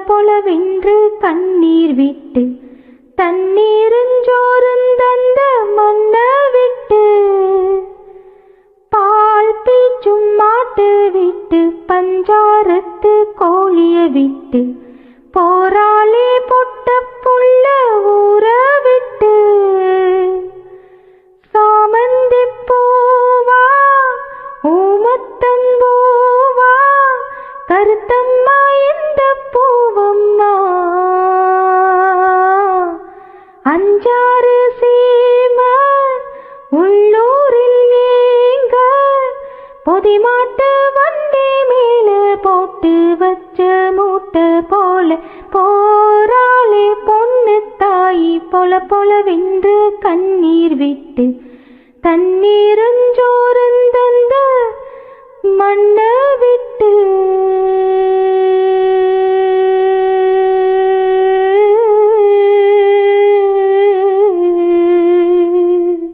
பொலவென்று கண்ணீர் விட்டு தண்ணீருஞ்சோறுந்தந்த மண்ண விட்டு பால் பீச்சும் மாட்டு விட்டு பஞ்சாரத்து கோழிய விட்டு போராளி பொட்ட புள்ள ஊற விட்டு சாமந்தி பூவா ஊமத்தன் பூவா கருத்தம்மா இந்த பூவம்மா அஞ்சாறு சீம உள்ளூரில் நீங்க பொதிமாட்டு வண்டி மேல போட்டு வச்ச மூட்டை போல போராளி பொண்ணு தாயி பொலவென்று கண்ணீர் விட்டு தண்ணீருஞ்சோறுந்தந்த மண்ண விட்டு